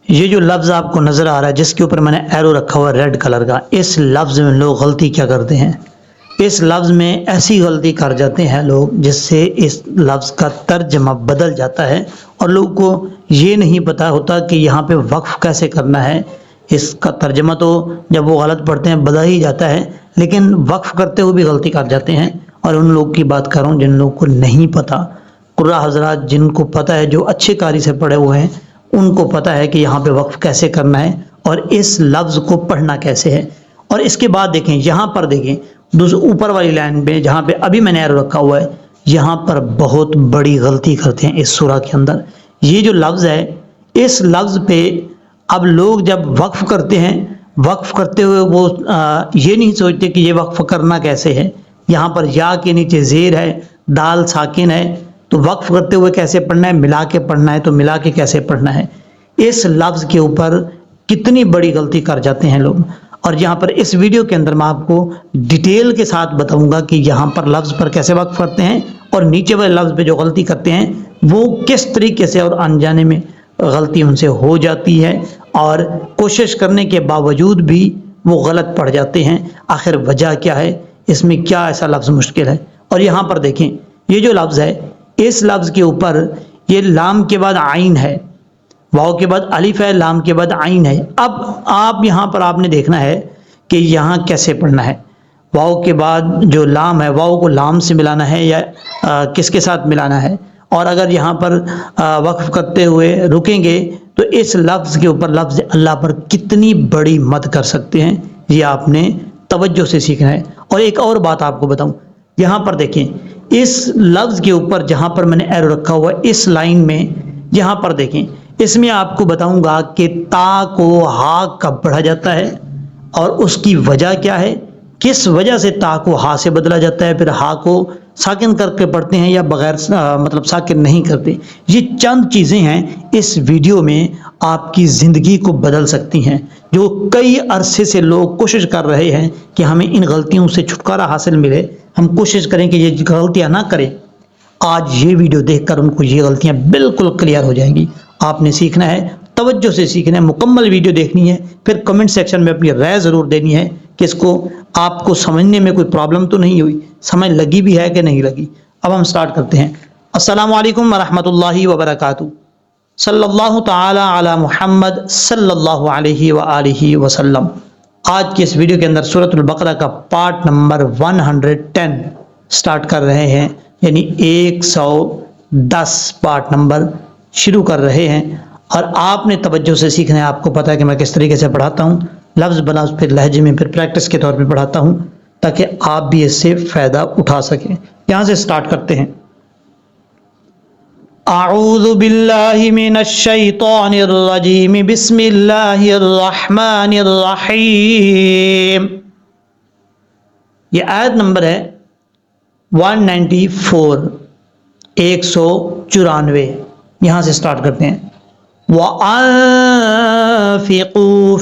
یہ جو لفظ آپ کو نظر آ رہا ہے جس کے اوپر میں نے ایرو رکھا ہوا ہے ریڈ کلر کا، اس لفظ میں لوگ غلطی کیا کرتے ہیں؟ اس لفظ میں ایسی غلطی کر جاتے ہیں لوگ جس سے اس لفظ کا ترجمہ بدل جاتا ہے، اور لوگوں کو یہ نہیں پتا ہوتا کہ یہاں پہ وقف کیسے کرنا ہے۔ اس کا ترجمہ تو جب وہ غلط پڑھتے ہیں بدل ہی جاتا ہے، لیکن وقف کرتے ہوئے بھی غلطی کر جاتے ہیں۔ اور ان لوگ کی بات کر رہا ہوں جن لوگوں کو نہیں پتا۔ قراء حضرات جن کو پتہ ہے، جو اچھے قاری سے پڑھے ہوئے ہیں، ان کو پتہ ہے کہ یہاں پہ وقف کیسے کرنا ہے اور اس لفظ کو پڑھنا کیسے ہے۔ اور اس کے بعد دیکھیں، یہاں پر دیکھیں اوپر والی لائن پہ جہاں پہ ابھی میں نے ایرو رکھا ہوا ہے، یہاں پر بہت بڑی غلطی کرتے ہیں اس سورہ کے اندر۔ یہ جو لفظ ہے، اس لفظ پہ اب لوگ جب وقف کرتے ہیں، وقف کرتے ہوئے وہ یہ نہیں سوچتے کہ یہ وقف کرنا کیسے ہے۔ یہاں پر یا کے نیچے زیر ہے، دال ساکن ہے، تو وقف کرتے ہوئے کیسے پڑھنا ہے؟ ملا کے پڑھنا ہے، تو ملا کے کیسے پڑھنا ہے؟ اس لفظ کے اوپر کتنی بڑی غلطی کر جاتے ہیں لوگ۔ اور یہاں پر اس ویڈیو کے اندر میں آپ کو ڈیٹیل کے ساتھ بتاؤں گا کہ یہاں پر لفظ پر کیسے وقف کرتے ہیں، اور نیچے والے لفظ پہ جو غلطی کرتے ہیں وہ کس طریقے سے اور انجانے میں غلطی ان سے ہو جاتی ہے، اور کوشش کرنے کے باوجود بھی وہ غلط پڑھ جاتے ہیں۔ آخر وجہ کیا ہے؟ اس میں کیا ایسا لفظ مشکل ہے؟ اور یہاں پر دیکھیں، یہ جو لفظ ہے، اس لفظ کے اوپر یہ لام کے بعد عین ہے، واو کے بعد الف ہے، لام کے بعد عین ہے۔ اب آپ یہاں پر آپ نے دیکھنا ہے کہ یہاں کیسے پڑھنا ہے۔ واو کے بعد جو لام ہے، واو کو لام سے ملانا ہے یا کس کے ساتھ ملانا ہے؟ اور اگر یہاں پر وقف کرتے ہوئے رکیں گے تو اس لفظ کے اوپر لفظ اللہ پر کتنی بڑی مد کر سکتے ہیں، یہ آپ نے توجہ سے سیکھنا ہے۔ اور ایک اور بات آپ کو بتاؤں، یہاں پر دیکھیں، اس لفظ کے اوپر جہاں پر میں نے ایرو رکھا ہوا ہے، اس لائن میں یہاں پر دیکھیں، اس میں آپ کو بتاؤں گا کہ تا کو ہا کب پڑھا جاتا ہے اور اس کی وجہ کیا ہے، کس وجہ سے تا کو ہا سے بدلا جاتا ہے، پھر ہا کو ساکن کر کے پڑھتے ہیں یا بغیر مطلب ساکن نہیں کرتے۔ یہ چند چیزیں ہیں اس ویڈیو میں آپ کی زندگی کو بدل سکتی ہیں، جو کئی عرصے سے لوگ کوشش کر رہے ہیں کہ ہمیں ان غلطیوں سے چھٹکارا حاصل ملے، ہم کوشش کریں کہ یہ غلطیاں نہ کریں۔ آج یہ ویڈیو دیکھ کر ان کو یہ غلطیاں بالکل کلیئر ہو جائیں گی۔ آپ نے سیکھنا ہے، توجہ سے سیکھنا ہے، مکمل ویڈیو دیکھنی ہے، پھر کمنٹ سیکشن میں اپنی رائے ضرور دینی ہے کہ اس کو آپ کو سمجھنے میں کوئی پرابلم تو نہیں ہوئی، سمجھ لگی بھی ہے کہ نہیں لگی۔ اب ہم سٹارٹ کرتے ہیں۔ السلام علیکم ورحمۃ اللہ وبرکاتہ۔ صلی اللہ تعالی علی محمد صلی اللہ علیہ وآلہ وسلم۔ آج کی اس ویڈیو کے اندر سورۃ البقرہ کا پارٹ نمبر 110 سٹارٹ کر رہے ہیں، یعنی 110 پارٹ نمبر شروع کر رہے ہیں۔ اور آپ نے توجہ سے سیکھنا ہے۔ آپ کو پتہ ہے کہ میں کس طریقے سے پڑھاتا ہوں، لفظ بلفظ پھر لہجے میں، پھر پریکٹس کے طور پہ پڑھاتا ہوں، تاکہ آپ بھی اس سے فائدہ اٹھا سکیں۔ یہاں سے سٹارٹ کرتے ہیں۔ اعوذ باللہ من الشیطان الرجیم، بسم اللہ الرحمن الرحیم۔ یہ آیت نمبر ہے 194، 194۔ یہاں سے سٹارٹ کرتے ہیں۔ وَأَنفِقُوا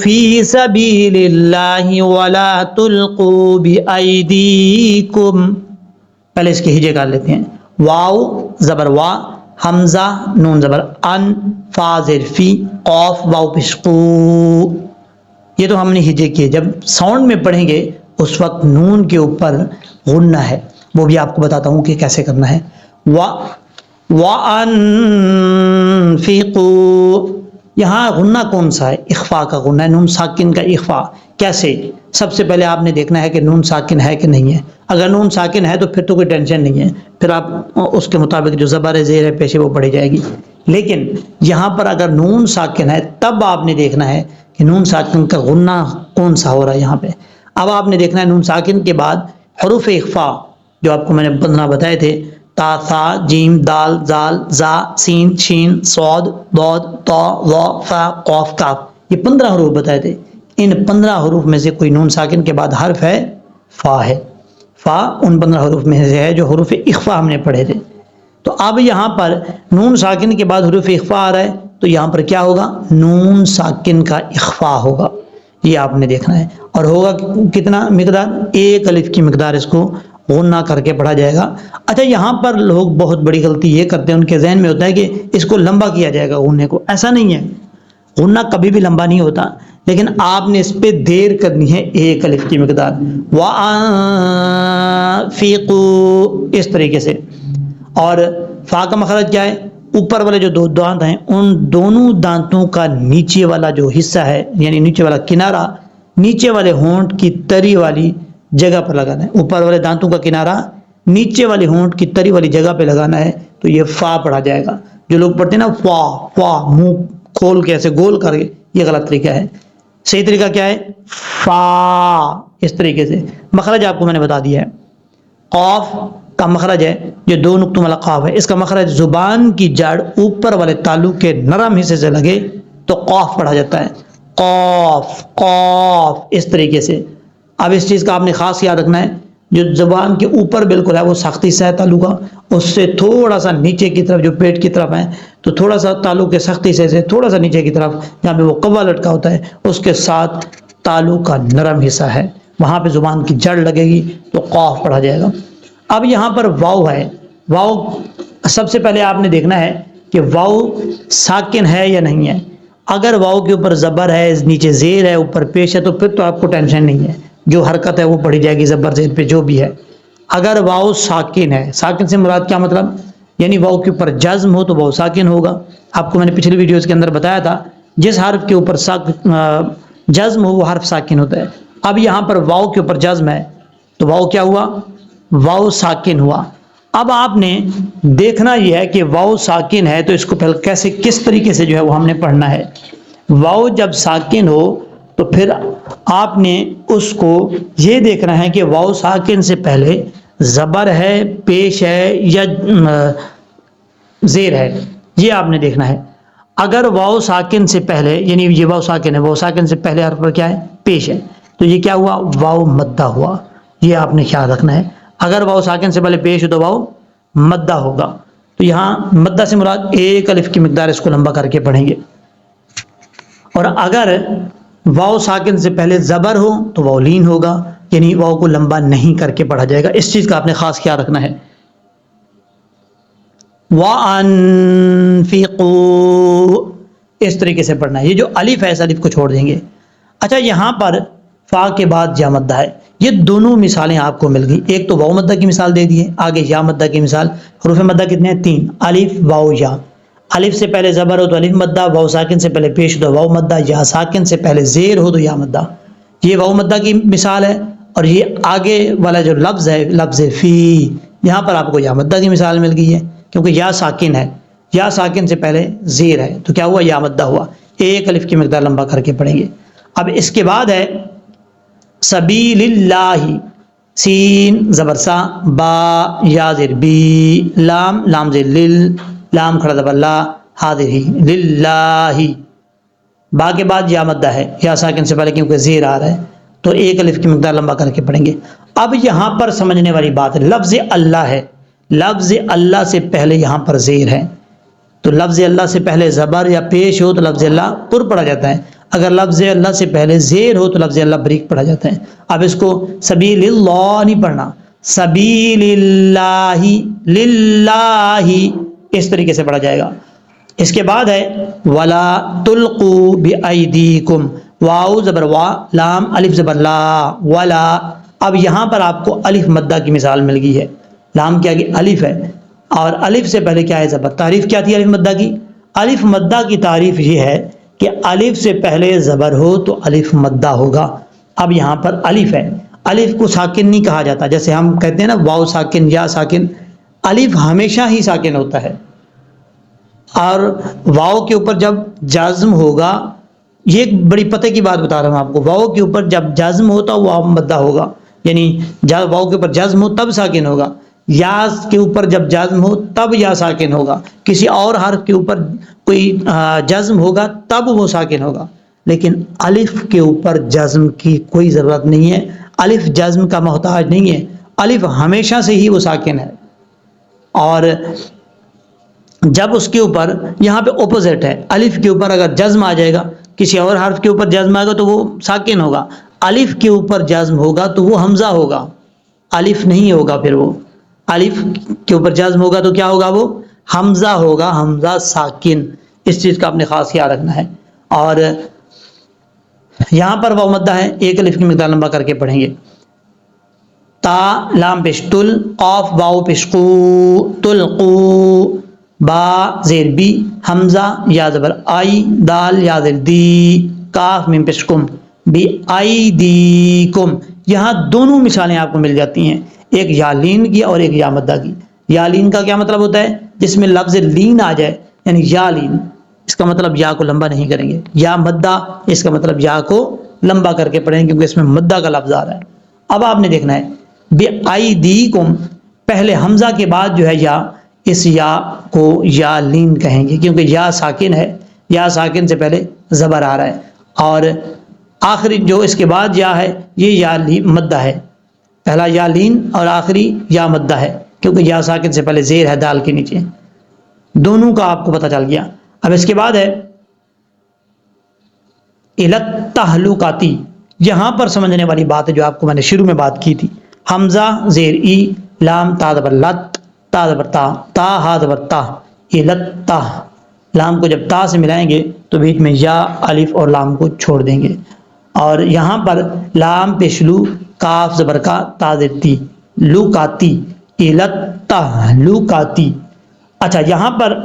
فِي سَبِيلِ اللَّهِ وَلَا تُلْقُوا بِأَيْدِيكُمْ۔ پہلے اس کی ہجے کر لیتے ہیں۔ واو زبر وا، حمزہ نون زبر ان، فا زیر فی، قاف واو پیش قو۔ یہ تو ہم نے ہجے کیے۔ جب ساؤنڈ میں پڑھیں گے اس وقت نون کے اوپر غنہ ہے، وہ بھی آپ کو بتاتا ہوں کہ کیسے کرنا ہے۔ وَأَنفِقُوا، یہاں غنہ کون سا ہے؟ اخفا کا غنہ ہے، نون ساکن کا اخفا۔ کیسے؟ سب سے پہلے آپ نے دیکھنا ہے کہ نون ساکن ہے کہ نہیں ہے۔ اگر نون ساکن ہے تو پھر تو کوئی ٹینشن نہیں ہے، پھر آپ اس کے مطابق جو زبر زیر ہے پیش وہ پڑھی جائے گی۔ لیکن یہاں پر اگر نون ساکن ہے تب آپ نے دیکھنا ہے کہ نون ساکن کا غنہ کون سا ہو رہا ہے یہاں پہ۔ اب آپ نے دیکھنا ہے نون ساکن کے بعد حروف اخفا جو آپ کو میں نے 15 بتائے تھے، تا، ثا، جیم، دال، زال، زا، سین، شین، صاد، ضاد، طا، ظا، فا، قاف، کاف، یہ 15 حروف بتائے تھے۔ ان 15 حروف میں سے کوئی نون ساکن کے بعد حرف ہے، فا ہے۔ فا ان 15 حروف میں سے ہے جو حروف اخفا ہم نے پڑھے تھے۔ تو اب یہاں پر نون ساکن کے بعد حروف اخفا آ رہا ہے، تو یہاں پر کیا ہوگا؟ نون ساکن کا اخفا ہوگا، یہ آپ نے دیکھنا ہے۔ اور ہوگا کتنا مقدار؟ 1 الف کی مقدار اس کو غنہ کر کے پڑھا جائے گا۔ اچھا، یہاں پر لوگ بہت بڑی غلطی یہ کرتے ہیں، ان کے ذہن میں ہوتا ہے کہ اس کو لمبا کیا جائے گا غنے کو۔ ایسا نہیں ہے، غنہ کبھی بھی لمبا نہیں ہوتا، لیکن آپ نے اس پہ دیر کرنی ہے ایک الف کی مقدار، وَأَنفِقُوا اس طریقے سے۔ اور فا کا مخرج کیا ہے؟ اوپر والے جو دو دانت ہیں ان دونوں دانتوں کا نیچے والا جو حصہ ہے، یعنی نیچے والا کنارہ نیچے والے ہونٹ کی تری والی جگہ پر لگانا ہے۔ اوپر والے دانتوں کا کنارہ نیچے والے ہونٹ کی تری والی جگہ پہ لگانا ہے، تو یہ فا پڑھا جائے گا۔ جو لوگ پڑھتے ہیں نا فا فا منہ کھول کے ایسے گول کر کے، یہ غلط طریقہ ہے۔ صحیح طریقہ کیا ہے؟ فا اس طریقے سے۔ مخرج آپ کو میں نے بتا دیا ہے۔ قاف کا مخرج ہے جو دو نقطوں والا قاف ہے، اس کا مخرج زبان کی جڑ اوپر والے تالو کے نرم حصے سے لگے تو قاف پڑھا جاتا ہے، قاف قاف اس طریقے سے۔ اب اس چیز کا آپ نے خاص یاد رکھنا ہے، جو زبان کے اوپر بالکل ہے وہ سختی سے ہے تالو کا، اس سے تھوڑا سا نیچے کی طرف جو پیٹ کی طرف ہے، تو تھوڑا سا تالو کے سختی سے تھوڑا سا نیچے کی طرف جہاں پہ وہ قوا لٹکا ہوتا ہے اس کے ساتھ تالو کا نرم حصہ ہے، وہاں پہ زبان کی جڑ لگے گی تو قاف پڑھا جائے گا۔ اب یہاں پر واو ہے، واو سب سے پہلے آپ نے دیکھنا ہے کہ واو ساکن ہے یا نہیں ہے۔ اگر واو کے اوپر زبر ہے، نیچے زیر ہے، اوپر پیش ہے، تو پھر تو آپ کو ٹینشن نہیں ہے، جو حرکت ہے وہ پڑھی جائے گی زبر زیر پہ جو بھی ہے۔ اگر واو ساکن ہے، ساکن سے مراد کیا مطلب؟ یعنی واو کے اوپر جزم ہو تو واو ساکن ہوگا۔ آپ کو میں نے پچھلی ویڈیوز کے اندر بتایا تھا جس حرف کے اوپر جزم ہو وہ حرف ساکن ہوتا ہے۔ اب یہاں پر واو کے اوپر جزم ہے تو واو کیا ہوا؟ واو ساکن ہوا۔ اب آپ نے دیکھنا یہ ہے کہ واو ساکن ہے تو اس کو پہلے کیسے کس طریقے سے جو ہے وہ ہم نے پڑھنا ہے۔ واو جب ساکن ہو تو پھر آپ نے اس کو یہ دیکھنا ہے کہ واو ساکن سے پہلے زبر ہے، پیش ہے یا زیر ہے، یہ آپ نے دیکھنا ہے۔ اگر واو ساکن سے پہلے، یعنی یہ واو ساکن ہے، واو ساکن سے پہلے حرف پر کیا ہے؟ پیش ہے، تو یہ کیا ہوا؟ واو مدہ ہوا، یہ آپ نے خیال رکھنا ہے۔ اگر واو ساکن سے پہلے پیش ہو تو واو مدہ ہوگا، تو یہاں مدہ سے مراد ایک الف کی مقدار، اس کو لمبا کر کے پڑھیں گے۔ اور اگر واو ساکن سے پہلے زبر ہو تو واو لین ہوگا، یعنی واو کو لمبا نہیں کر کے پڑھا جائے گا، اس چیز کا آپ نے خاص خیال رکھنا ہے۔ وَأَنفِقُوا اس طریقے سے پڑھنا ہے۔ یہ جو الف ہے اس الف کو چھوڑ دیں گے۔ اچھا یہاں پر فا کے بعد یا مدہ ہے، یہ دونوں مثالیں آپ کو مل گئی۔ ایک تو واو مدہ کی مثال دے دی ہے، آگے یا مدہ کی مثال۔ حروف مدہ کتنے ہیں؟ 3، الف واو یا۔ الف سے پہلے زبر ہو تو الف مدہ، واو ساکن سے پہلے پیش ہو تو واو مدہ، یا ساکن سے پہلے زیر ہو تو یا مدہ۔ یہ واو مدہ کی مثال ہے، اور یہ آگے والا جو لفظ ہے لفظ فی، یہاں پر آپ کو یا مدہ کی مثال مل گئی ہے، کیونکہ یا ساکن ہے، یا ساکن سے پہلے زیر ہے تو کیا ہوا؟ یا مدہ ہوا۔ ایک الف کی مقدار لمبا کر کے پڑھیں گے۔ اب اس کے بعد ہے سبیل اللہ، سین زبر سا، با یا زیر بی، لام لام زیر لل، لام کھڑا زبر لا، حاضر ہی، للہ۔ با کے بعد یا مدہ ہے، یا ساکن سے پہلے کیونکہ زیر آ رہا ہے تو ایک الف کی مقدار لمبا کر کے پڑھیں گے۔ اب یہاں پر سمجھنے والی بات ہے، لفظ اللہ ہے، لفظ اللہ سے پہلے یہاں پر زیر ہے، تو لفظ اللہ سے پہلے زبر یا پیش ہو تو لفظ اللہ پر پڑھا جاتا ہے، اگر لفظ اللہ سے پہلے زیر ہو تو لفظ اللہ بریک پڑھا جاتا ہے۔ اب اس کو سبیل اللہ نہیں پڑھنا، سبیل اللہ، للہ اس طریقے سے پڑھا جائے گا۔ اس کے بعد ہے ولا تلقوا بأیدیکم، واو زبر وا، لام الف زبر لا، ولا۔ اب یہاں پر آپ کو الف مدہ کی مثال مل گئی ہے، لام کے آگے الف ہے اور الف سے پہلے کیا ہے؟ زبر۔ تعریف کیا تھی الف مدہ کی؟ الف مدہ کی تعریف یہ ہے کہ الف سے پہلے زبر ہو تو الف مدہ ہوگا۔ اب یہاں پر الف ہے، الف کو ساکن نہیں کہا جاتا، جیسے ہم کہتے ہیں نا واو ساکن یا ساکن، الف ہمیشہ ہی ساکن ہوتا ہے۔ اور واو کے اوپر جب جازم ہوگا، یہ ایک بڑی پتہ کی بات بتا رہا ہوں آپ کو، واو کے اوپر جب جازم ہوتا ہے واو مدہ ہوگا، یعنی واو کے اوپر جازم ہو تب ساکن ہوگا، یا کے اوپر جب جازم ہو تب یا ساکن ہوگا، کسی اور حرف کے اوپر کوئی جزم ہوگا تب وہ ساکن ہوگا، لیکن الف کے اوپر جزم کی کوئی ضرورت نہیں ہے، الف جزم کا محتاج نہیں ہے، الف ہمیشہ سے ہی وہ ساکن ہے۔ اور جب اس کے اوپر یہاں پہ اپوزٹ ہے، الف کے اوپر اگر جزم آ جائے گا، کسی اور حرف کے اوپر جزم آئے گا تو وہ ساکن ہوگا، الف کے اوپر جزم ہوگا تو وہ حمزہ ہوگا، الف نہیں ہوگا، پھر وہ الف کے اوپر جزم ہوگا تو کیا ہوگا؟ وہ حمزہ ہوگا، حمزہ ساکن۔ اس چیز کا آپ نے خاص خیال رکھنا ہے۔ اور یہاں پر واو مدہ ہے، ایک الف کی مقدار لمبا کر کے پڑھیں گے، تا لام پیش تل، قاف واو پیش قو تلقو، با زیر بی، حمزہ یا زبر آئی، دال یا زیر دی، کاف میم پیش کم، بی آئی دی کم۔ یہاں دونوں مثالیں آپ کو مل جاتی ہیں، ایک یا لین کی اور ایک یا مدہ کی۔ یا لین کا کیا مطلب ہوتا ہے؟ جس میں لفظ لین آ جائے، یعنی یا لین، اس کا مطلب یا کو لمبا نہیں کریں گے۔ یا مدہ، اس کا مطلب یا کو لمبا کر کے پڑھیں گے کیونکہ اس میں مدہ کا لفظ آ رہا ہے۔ اب آپ نے دیکھنا ہے بی آئی دی کم، پہلے حمزہ کے بعد جو ہے یا، اس یا کو یا لین کہیں گے کیونکہ یا ساکن ہے، یا ساکن سے پہلے زبر آ رہا ہے، اور آخری جو اس کے بعد یا ہے یہ یا مدہ ہے، پہلا یا لین اور آخری یا مدہ ہے کیونکہ یا ساکن سے پہلے زیر ہے دال کے نیچے۔ دونوں کا آپ کو پتہ چل گیا۔ اب اس کے بعد ہے التہلکاتی، یہاں پر سمجھنے والی بات ہے جو آپ کو میں نے شروع میں بات کی تھی، حمزہ زیر ای، لام تا زبر لت، تا زبر تا، تا ہا زبر تا، التا، لام کو جب تا سے ملائیں گے تو بیچ میں یا الف اور لام کو چھوڑ دیں گے، اور یہاں پر لام پیش لو، کاف زبر کا، تا زیر تی، لوکاتی، التہلکاتی۔ اچھا یہاں پر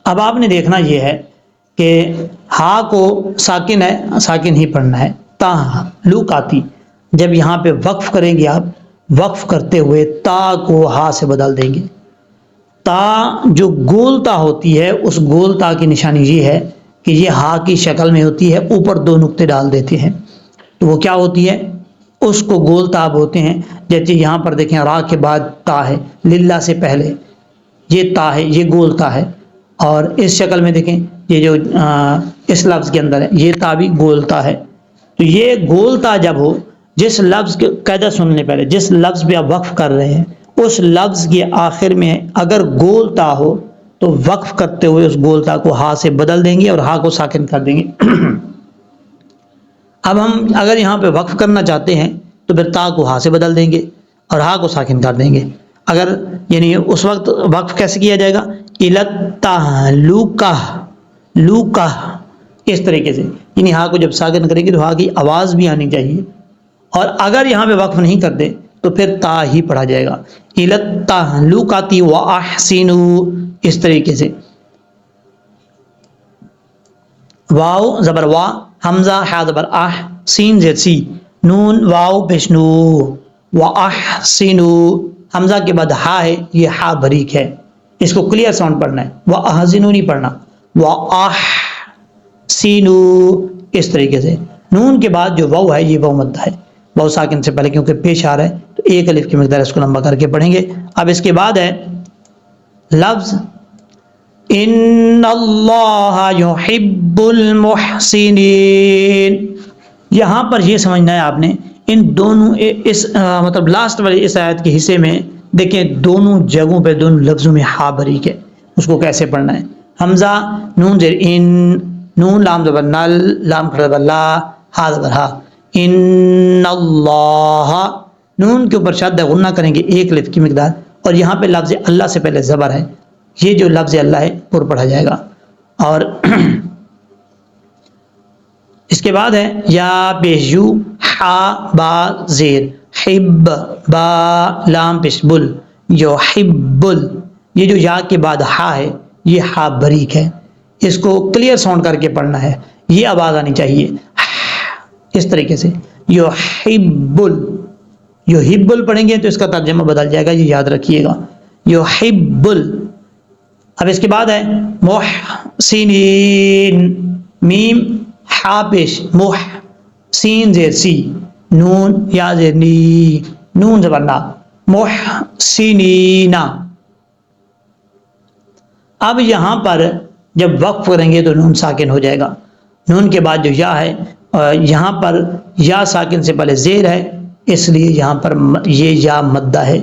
اب آپ نے دیکھنا یہ ہے کہ ہا کو ساکن ہے، ساکن ہی پڑھنا ہے، تا لوکاتی۔ جب یہاں پہ وقف کریں گے آپ، وقف کرتے ہوئے تا کو ہا سے بدل دیں گے۔ تا جو گول تا ہوتی ہے، اس گول تا کی نشانی یہ ہے کہ یہ ہا کی شکل میں ہوتی ہے، اوپر دو نقطے ڈال دیتے ہیں تو وہ کیا ہوتی ہے، اس کو گول تا بولتے ہیں۔ جیسے یہاں پر دیکھیں را کے بعد تا ہے، للہ سے پہلے یہ تا ہے، یہ گول تا ہے، اور اس شکل میں دیکھیں یہ جو اس لفظ کے اندر ہے یہ تا بھی گول تا ہے۔ تو یہ گول تا جب ہو، جس لفظ کے قاعدہ سننے پہلے جس لفظ پہ آپ وقف کر رہے ہیں اس لفظ کے آخر میں اگر گول تا ہو تو وقف کرتے ہوئے اس گول تا کو ہا سے بدل دیں گے اور ہا کو ساکن کر دیں گے۔ اب ہم اگر یہاں پہ وقف کرنا چاہتے ہیں تو پھر تا کو ہا سے بدل دیں گے اور ہا کو ساکن کر دیں گے۔ اگر یعنی اس وقت وقف کیسے کیا جائے گا، التہلکہ، لوکہ، اس طریقے سے، یعنی ہا کو جب ساکن کریں گے تو ہا کی آواز بھی آنی چاہیے، اور اگر یہاں پہ وقف نہیں کرتے تو پھر تا ہی پڑھا جائے گا، التہلکاتی واحسنوا، اس طریقے سے۔ واو زبر وا، حمزہ ہا زبر آہ، سین زیر سی، نون واو پیش نو، واحسنوا، حمزہ کے بعد ہا ہے، یہ ہا بریک ہے، اس کو کلیئر ساؤنڈ پڑھنا ہے، واحسنوا نہیں پڑھنا، واحسنوا، اس طریقے سے۔ نون کے بعد جو واو ہے یہ واو مدہ ہے، واو ساکن سے پہلے کیونکہ پیش آ رہا ہے تو ایک الف کی مقدار اس کو لمبا کر کے پڑھیں گے۔ اب اس کے بعد ہے لفظ ان اللہ یحب المحسنین، یہاں پر یہ سمجھنا ہے آپ نے ان دونوں اس مطلب لاسٹ والی اس آیت کے حصے میں دیکھیں دونوں جگہوں پہ دونوں لفظوں میں ہا بریک ہے، اس کو کیسے پڑھنا ہے۔ حمزہ نون زیر ان، نون لام زبر نل، لام کھڑا زبر لا، ہا زبر ہا، ان اللہ، نون کے اوپر شد غنہ کریں گے ایک الف کی مقدار، اور یہاں پہ لفظ اللہ سے پہلے زبر ہے، یہ جو لفظ اللہ ہے پر پڑھا جائے گا۔ اور اس کے بعد ہے یا پیش یو، ہا با زیر، حب با لام پیش بل، جو حبل، یہ جو یا کے بعد ہا ہے یہ ہا بریک ہے، اس کو کلیئر ساؤنڈ کر کے پڑھنا ہے، یہ آواز آنی چاہیے اس طریقے سے، جو حبل، جو حبل پڑھیں گے تو اس کا ترجمہ بدل جائے گا، یہ یاد رکھیے گا، جو حبل۔ اب اس کے بعد ہے محسنین، میم ہا پیش مح، سین زیر سی، نون یا زیر نی، نون زبر نا، محسنین۔ اب یہاں پر جب وقف کریں گے تو نون ساکن ہو جائے گا، نون کے بعد جو یا ہے یہاں پر یا ساکن سے پہلے زیر ہے، اس لیے یہاں پر یہ یا مدہ ہے،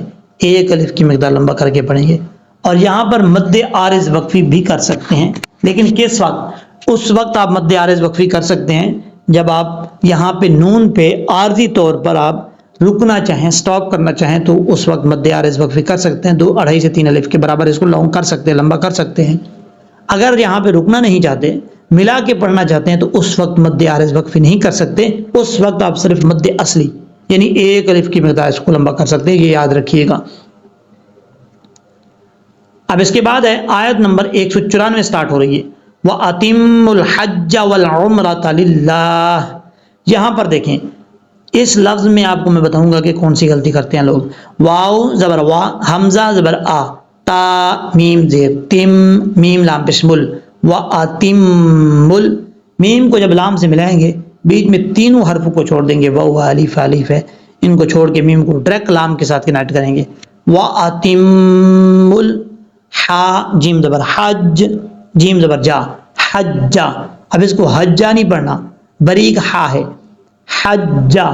ایک الف کی مقدار لمبا کر کے پڑھیں گے، اور یہاں پر مد عارض وقفی بھی کر سکتے ہیں، لیکن کس وقت؟ اس وقت آپ مد عارض وقفی کر سکتے ہیں جب آپ یہاں پہ نون پہ عارضی طور پر آپ رکنا چاہیں، سٹاپ کرنا چاہیں تو اس وقت مد عارض وقفی کر سکتے ہیں، 2 2.5 سے 3 الف کے برابر اس کو لانگ کر سکتے ہیں، لمبا کر سکتے ہیں۔ اگر یہاں پہ رکنا نہیں چاہتے، ملا کے پڑھنا چاہتے ہیں تو اس وقت مد عارض وقفی نہیں کر سکتے، اس وقت آپ صرف مد اصلی یعنی ایک الف کی مقدار اس کو لمبا کر سکتے ہیں، یہ یاد رکھیے گا۔ اب اس کے بعد ہے آیت نمبر 194 سٹارٹ ہو رہی ہے، وَأَتِمُّ الْحَجَّ وَالْعُمْرَةَ لِلَّهِ۔ یہاں پر دیکھیں اس لفظ میں آپ کو میں بتاؤں گا کہ کون سی غلطی کرتے ہیں لوگ۔ واو زبر وا، حمزہ زبر آ، تا میم زیر، تم میم لام پشمل، وَأَتِمُّ میم کو جب لام سے ملائیں گے بیچ میں تینوں حرف کو چھوڑ دیں گے، واو الف الف ہے، ان کو چھوڑ کے میم کو ڈائریکٹ لام کے ساتھ کنیکٹ کریں گے، وَأَتِمُّ حا جیم زبر حج، جیم زبر جا، حجا۔ اب اس کو حجا نہیں پڑھنا، بریک ہا ہے، حجا،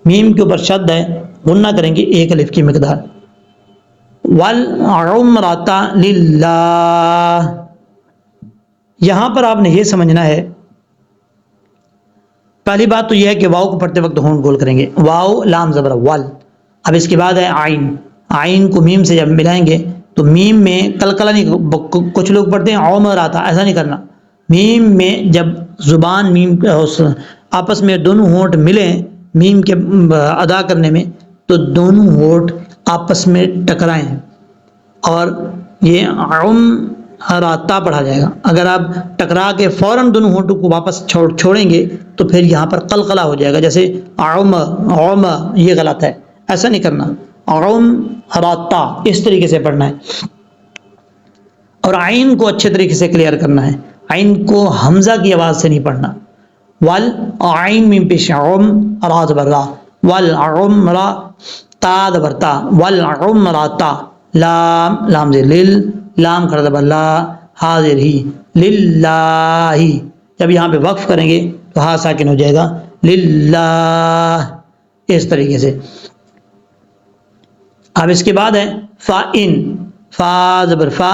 میم کے اوپر شد ہے، غنہ کریں گے ایک الف کی مقدار، والعمرۃ للہ۔ یہاں پر آپ نے یہ سمجھنا ہے، پہلی بات تو یہ ہے کہ واؤ کو پڑھتے وقت ہونٹ گول کریں گے، واؤ لام زبر وال۔ اب اس کے بعد ہے آئین، آئین کو میم سے جب ملائیں گے تو میم میں کلکلا نہیں، کچھ لوگ پڑھتے ہیں عمر آتا، ایسا نہیں کرنا، میم میں جب زبان میم آپس میں دونوں ہونٹ ملیں میم کے ادا کرنے میں تو دونوں ہونٹ آپس میں ٹکرائیں اور یہ راتا پڑھا جائے گا۔ اگر آپ ٹکرا کے فوراً دونوں ہونٹوں کو واپس چھوڑیں گے تو پھر یہاں پر قلقلہ ہو جائے گا، جیسے عم، یہ غلط ہے، ایسا نہیں کرنا، راتا اس طریقے سے پڑھنا ہے۔ اور عین کو اچھے طریقے سے کلیئر کرنا ہے، عین کو حمزہ کی آواز سے نہیں پڑھنا، وال عین میم پیش عم را زبر را، والعمرہ تا زبر تا، والعمرتا، لام لام زیر لل، لام کھڑا زبر لا، حاضر ہی، للہ، جب یہاں پہ وقف کریں گے تو ہا ساکن ہو جائے گا، للہ، اس طریقے سے۔ اب اس کے بعد ہے فا ان، فا زبر فا،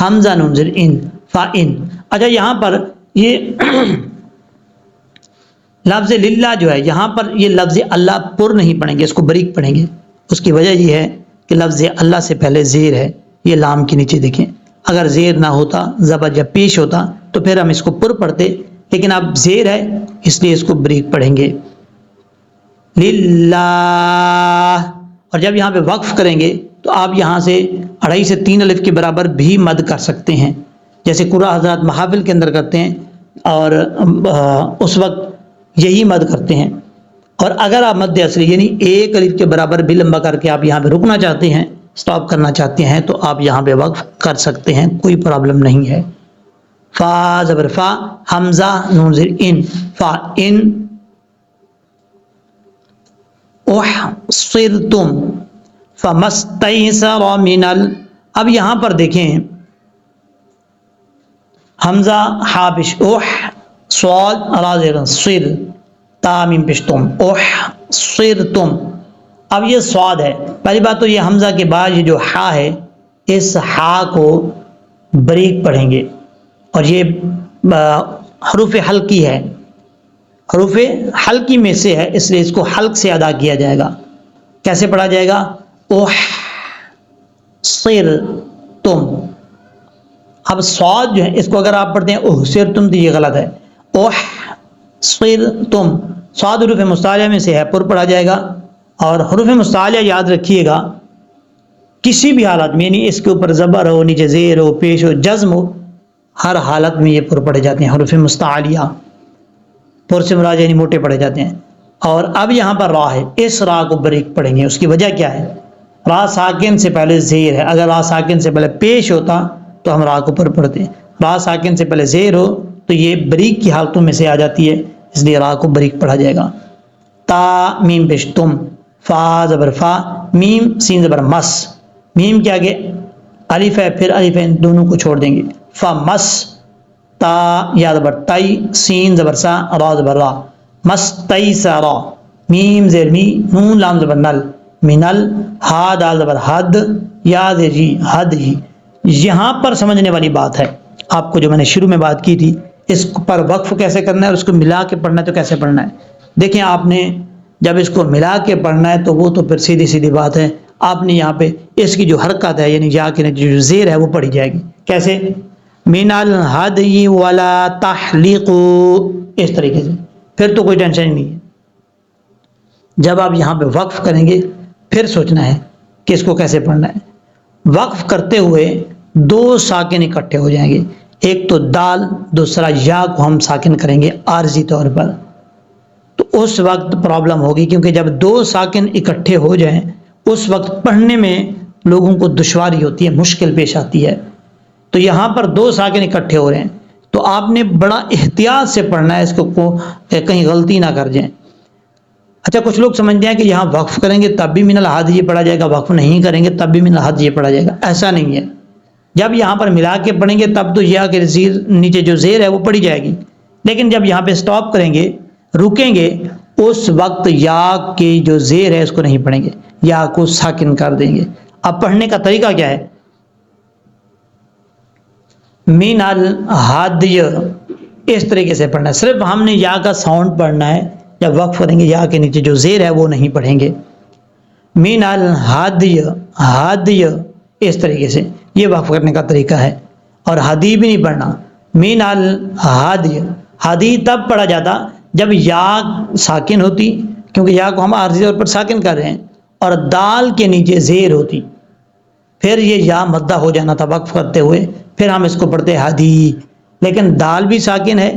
حمزہ نون زیر ان، فا ان۔ اچھا یہاں پر یہ لفظ للہ جو ہے یہاں پر یہ لفظ اللہ پر نہیں پڑھیں گے، اس کو بریک پڑھیں گے۔ اس کی وجہ یہ ہے کہ لفظ اللہ سے پہلے زیر ہے، یہ لام کے نیچے دیکھیں، اگر زیر نہ ہوتا زبر جب پیش ہوتا تو پھر ہم اس کو پر پڑھتے، لیکن اب زیر ہے اس لیے اس کو بریک پڑھیں گے، للہ۔ اور جب یہاں پہ وقف کریں گے تو آپ یہاں سے 2.5 سے 3 الف کے برابر بھی مد کر سکتے ہیں، جیسے قرآ حضرات محافل کے اندر کرتے ہیں اور اس وقت یہی مد کرتے ہیں۔ اور اگر آپ مد اصلی یعنی 1 الف کے برابر بھی لمبا کر کے آپ یہاں پہ رکنا چاہتے ہیں، سٹاپ کرنا چاہتے ہیں تو آپ یہاں پہ وقف کر سکتے ہیں، کوئی پرابلم نہیں ہے۔ فا زبر فا، حمزہ نون زیر ان، فا ان، احصرتم فمستیسر من اب یہاں پر دیکھیں حمزہ ہا پیش اوح، صاد را زیر صر، تا میم پیش تم، احصرتم۔ اب یہ صاد ہے، پہلی بات تو یہ حمزہ کے بعد یہ جو ہا ہے اس ہا کو بریک پڑھیں گے، اور یہ حروف حلقی ہے، حروف حلقی میں سے ہے، اس لیے اس کو حلق سے ادا کیا جائے گا۔ کیسے پڑھا جائے گا؟ اوح صر تم۔ اب صاد جو ہے اس کو اگر آپ پڑھتے ہیں اوہ صر تم تو یہ غلط ہے، اوح صر تم، صاد حروف مستعلیہ میں سے ہے، پر پڑھا جائے گا۔ اور حروف مستعلیہ یاد رکھیے گا کسی بھی حالت میں، یعنی اس کے اوپر زبر ہو، نیچے زیر ہو، پیش ہو، جزم ہو، ہر حالت میں یہ پر پڑھے جاتے ہیں حروف مستعلیہ، پر سے مراد یعنی موٹے پڑھے جاتے ہیں۔ اور اب یہاں پر را ہے، اس را کو بریک پڑھیں گے، اس کی وجہ کیا ہے؟ را ساکن سے پہلے زیر ہے، اگر را ساکن سے پہلے پیش ہوتا تو ہم را کو پر پڑھتے ہیں، را ساکن سے پہلے زیر ہو تو یہ بریک کی حالتوں میں سے آ جاتی ہے، اس لیے را کو بریک پڑھا جائے گا۔ تا میم پیش تم، فا زبر فا، میم سین زبر مس، میم کے آگے الف ہے پھر الف ہے، دونوں کو چھوڑ دیں گے، فا مس، تا یا زبر تائی، سین زبر سا، را زبر را، مستیسرا، میم زیر می، نون لام زبر نل، منل، ہا دال زبر حد، یا زیر جی، حد جی۔ یہاں پر سمجھنے والی بات ہے، آپ کو جو میں نے شروع میں بات کی تھی، اس پر وقف کیسے کرنا ہے اور اس کو ملا کے پڑھنا ہے تو کیسے پڑھنا ہے۔ دیکھیں آپ نے جب اس کو ملا کے پڑھنا ہے تو وہ تو پھر سیدھی سیدھی بات ہے، آپ نے یہاں پہ اس کی جو حرکت ہے یعنی یا کے جو زیر ہے وہ پڑھی جائے گی۔ کیسے؟ من الہدی ولا تحلقوا، اس طریقے سے، پھر تو کوئی ٹینشن ہی نہیں ہے۔ جب آپ یہاں پہ وقف کریں گے پھر سوچنا ہے کہ اس کو کیسے پڑھنا ہے۔ وقف کرتے ہوئے دو ساکن اکٹھے ہو جائیں گے، ایک تو دال، دوسرا یا کو ہم ساکن کریں گے عارضی طور پر، تو اس وقت پرابلم ہوگی، کیونکہ جب دو ساکن اکٹھے ہو جائیں اس وقت پڑھنے میں لوگوں کو دشواری ہوتی ہے، مشکل پیش آتی ہے۔ تو یہاں پر دو ساکن اکٹھے ہو رہے ہیں تو آپ نے بڑا احتیاط سے پڑھنا ہے اس کو کہیں غلطی نہ کر جائیں۔ اچھا، کچھ لوگ سمجھتے ہیں کہ یہاں وقف کریں گے تب بھی من الحدی پڑھا جائے گا، وقف نہیں کریں گے تب بھی من الحدی پڑھا جائے گا، ایسا نہیں ہے۔ جب یہاں پر ملا کے پڑھیں گے تب تو یا کے زیر نیچے جو زیر ہے وہ پڑھی جائے گی، لیکن جب یہاں پہ سٹاپ کریں گے، رکیں گے، اس وقت یا کی جو زیر ہے اس کو نہیں پڑھیں گے، یا کو ساکن کر دیں گے۔ اب پڑھنے کا طریقہ کیا ہے؟ من الحدی اس طریقے سے پڑھنا ہے، صرف ہم نے یا کا ساؤنڈ پڑھنا ہے، جب وقف کریں گے یا کے نیچے جو زیر ہے وہ نہیں پڑھیں گے۔ من الحدی، ہدی اس طریقے سے، یہ وقف کرنے کا طریقہ ہے، اور ہدی بھی نہیں پڑھنا۔ من الحدی، ہدی تب پڑھا جاتا جب یا ساکن ہوتی، کیونکہ یا کو ہم عارضی طور پر ساکن کر رہے ہیں، اور دال کے نیچے زیر ہوتی، پھر یہ یا مدہ ہو جانا تھا وقف کرتے ہوئے، پھر ہم اس کو پڑھتے ہدی۔ لیکن دال بھی ساکن ہے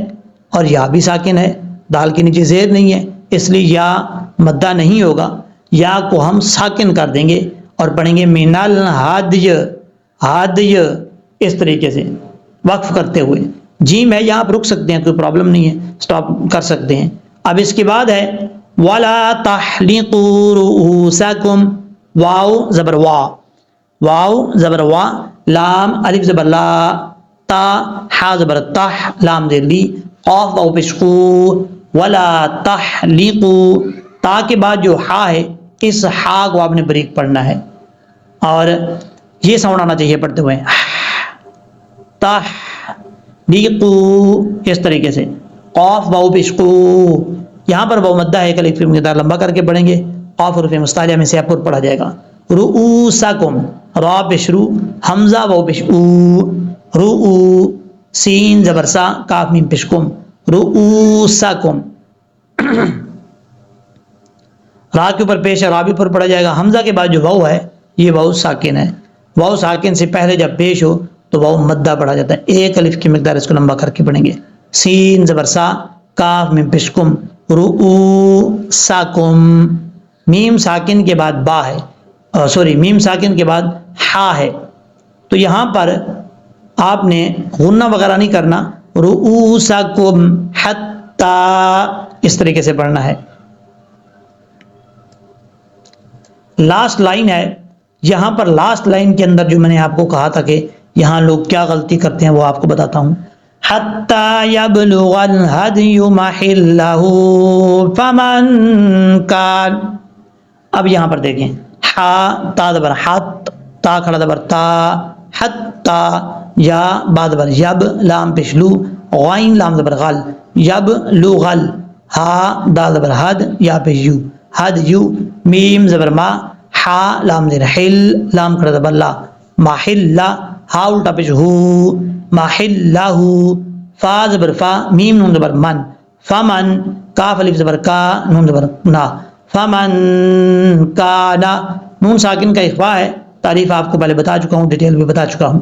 اور یا بھی ساکن ہے، دال کے نیچے زیر نہیں ہے، اس لیے یا مدہ نہیں ہوگا، یا کو ہم ساکن کر دیں گے اور پڑھیں گے من الہدی، ہدی اس طریقے سے وقف کرتے ہوئے۔ جیم ہے، یہاں آپ رک سکتے ہیں، کوئی پرابلم نہیں ہے، سٹاپ کر سکتے ہیں۔ اب اس کے بعد ہے وَلَا تَحْلِقُوا رُؤُوسَكُمْ، واو زبر وا، واو زبر وا، لام الف زبر لا، تا حا زبر تح، لام زیر لی، قاف واو پیش قو، ولا تحلقوا، تا کے بعد جو ہا ہے اس ہا کو آپ نے بریک پڑھنا ہے، اور یہ ساؤنڈ آنا چاہیے پڑھتے ہوئے، تحلقوا اس طریقے سے، قاف واو پیش قو، یہاں پر واو مدہ ہے، الف مقدار لمبا کر کے پڑھیں گے، قاف حروف مستعلیہ میں سے پر پڑھا جائے گا۔ رؤوسکم، را پیش رو، حمزہ واو پیش او، رؤو، سین زبر سا، کاف میم پیش کم، رؤوسکم، را کے اوپر پیش ہے، را بھی پر پڑھا جائے گا۔ حمزہ کے بعد جو واو ہے یہ واو ساکن ہے، واو ساکن سے پہلے جب پیش ہو تو واو مدہ پڑھا جاتا ہے، ایک الف کی مقدار اس کو لمبا کر کے پڑھیں گے۔ سین زبر سا، کاف میم پیش کم، رؤوسکم، میم ساکن کے بعد با ہے، میم ساکن کے بعد ہا ہے، تو یہاں پر آپ نے غنہ وغیرہ نہیں کرنا، رؤوسکم حتی اس طریقے سے پڑھنا ہے۔ لاسٹ لائن ہے، یہاں پر لاسٹ لائن کے اندر جو میں نے آپ کو کہا تھا کہ یہاں لوگ کیا غلطی کرتے ہیں وہ آپ کو بتاتا ہوں۔ حتی یبلغ الہدی محلہ فمن کان، اب یہاں پر دیکھیں، ہا تا زبر حت، تا کھڑا زبر تا، حتی، یا با زبر یب، لام پیش لو، غائن لام زبر غل، یب لغل، ہا دا زبر حد، یا پیش یو، حد یو، میم زبر ما، ہا لام زیر حل، لام کھڑا زبر لا، محلہ، ہا الٹا پیش ہو، محلہ، فا زبر فا، میم نون زبر من، فمن، کاف الف زبر کا، نون زبر نا، فمن کانا، نون ساکن کا اخفا ہے، تعریف آپ کو پہلے بتا چکا ہوں، ڈیٹیل بھی بتا چکا ہوں،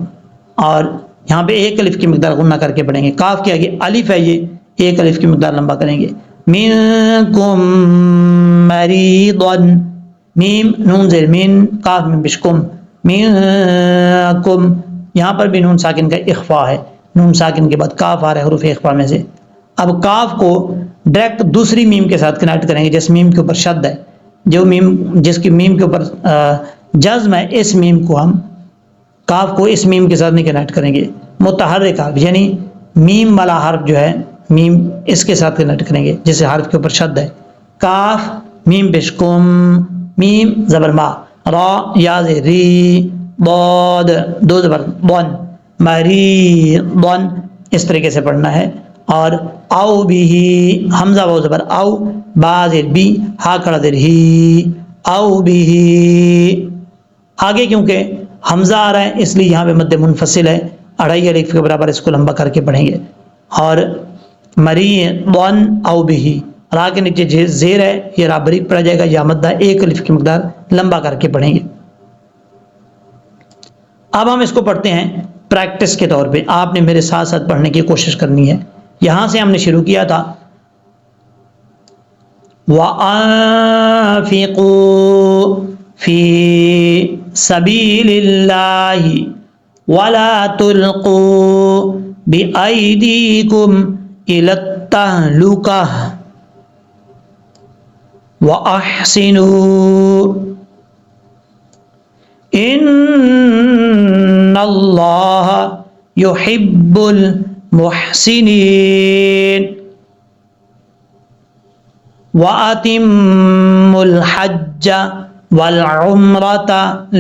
اور یہاں پہ ایک الف کی مقدار غنہ کر کے پڑھیں گے۔ کاف کے آگے الف ہے، یہ ایک الف کی مقدار لمبا کریں گے۔ منکم مریضن، میم نون زیر من، کاف میم پیش کم، منکم، یہاں پر بھی نون ساکن کا اخفا ہے، نون ساکن کے بعد کاف آ رہا ہے حروف اخفا میں سے۔ اب کاف کو ڈائریکٹ دوسری میم کے ساتھ کنیکٹ کریں گے، جس میم کے اوپر شد ہے، جو میم جس کی میم کے اوپر جزم ہے، اس میم کو ہم کاف کو اس میم کے ساتھ نہیں کنیکٹ کریں گے، متحرک حرف یعنی میم والا حرف جو ہے میم اس کے ساتھ کنیکٹ کریں گے جس حرف کے اوپر شد ہے۔ کاف میم پیش کم، میم زبر ما، را یا زیر ری، ضاد دو زبر ضن، مریضن اس طریقے سے پڑھنا ہے۔ اور او بھی، حمزہ واو زبر او، با زیر بی، ہا کھڑا زیر ہی، او بھی، آگے کیونکہ حمزہ آ رہا ہے اس لیے یہاں پہ مد منفصل ہے، 2.5 الف کے برابر اس کو لمبا کر کے پڑھیں گے. اور مریضن او بہی، را کے نیچے زیر ہے، یہ را بریک پڑا جائے گا، یا مدہ 1 الف کی مقدار لمبا کر کے پڑھیں گے. اب ہم اس کو پڑھتے ہیں پریکٹس کے طور پہ. آپ نے میرے ساتھ ساتھ پڑھنے کی کوشش کرنی ہے. یہاں سے ہم نے شروع کیا تھا وَأَنفِقُوا فِي سَبِيلِ اللَّهِ وَلَا تُلْقُوا بِأَيْدِيكُمْ إِلَى التَّهْلُكَةِ وَأَحْسِنُوا إِنَّ اللَّهَ يُحِبُّ الْمُحْسِنِينَ. وَأَتِمُّوا الْحَجَّ وَالْعُمْرَةَ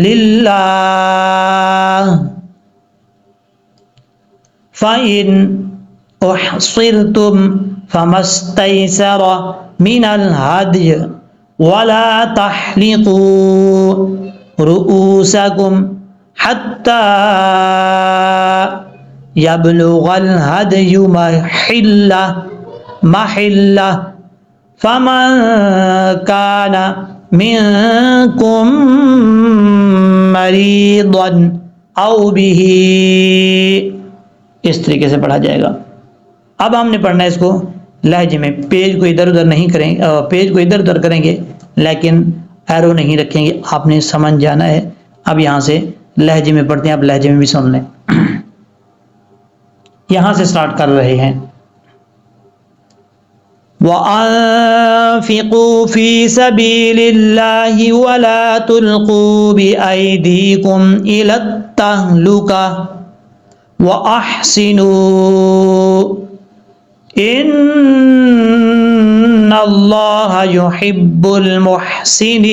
لِلَّهِ فَإِنْ أُحْصِرْتُمْ فَمَا اسْتَيْسَرَ مِنَ الْهَدْيِ وَلَا تَحْلِقُوا رُؤُوسَكُمْ حَتَّى يَبْلُغَ الْهَدْيُ مَحِلَّهُ فَمَنْ كَانَ مِنْكُمْ مَرِيضًا أَوْ بِهِ، اس طریقے سے پڑھا جائے گا. اب ہم نے پڑھنا ہے اس کو لہجے میں. پیج کو ادھر ادھر نہیں کریں، پیج کو ادھر ادھر کریں گے لیکن ایرو نہیں رکھیں گے. آپ نے سمجھ جانا ہے. اب یہاں سے لہجے میں پڑھتے ہیں. اب لہجے میں بھی سن لیں. یہاں سے سٹارٹ کر رہے ہیں. وَأَنفِقُوا فِي سَبِيلِ اللَّهِ وَلَا تُلْقُوا بِأَيْدِيكُمْ إِلَى التَّهْلُكَةِ وَأَحْسِنُوا إِنَّ اللَّهَ يُحِبُّ الْمُحْسِنِينَ.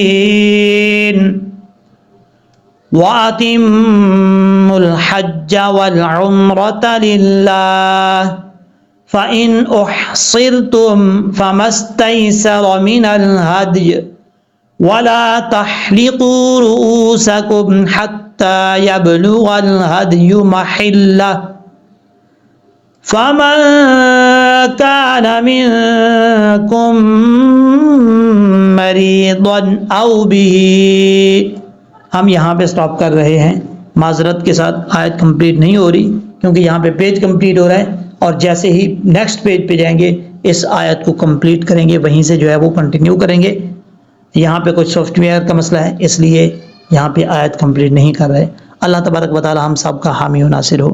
وَأَتِمُّوا الْحَجَّ وَالْعُمْرَةَ لِلَّهِ فَإِنْ أُحْصِرْتُمْ فَمَا اسْتَيْسَرَ مِنَ الْهَدْيِ وَلَا تَحْلِقُوا رُؤُوسَكُمْ حَتَّى يَبْلُغَ الْهَدْيُ مَحِلَّهُ فَمَنْ كَانَ مِنْكُمْ مَرِيضًا أَوْ بِهِ. ہم یہاں پہ سٹاپ کر رہے ہیں. معذرت کے ساتھ آیت کمپلیٹ نہیں ہو رہی کیونکہ یہاں پہ پیج کمپلیٹ ہو رہا ہے، اور جیسے ہی نیکسٹ پیج پہ جائیں گے اس آیت کو کمپلیٹ کریں گے، وہیں سے جو ہے وہ کنٹینیو کریں گے. یہاں پہ کچھ سافٹ ویئر کا مسئلہ ہے اس لیے یہاں پہ آیت کمپلیٹ نہیں کر رہے. اللہ تبارک و تعالی ہم سب کا حامی و ناصر ہو.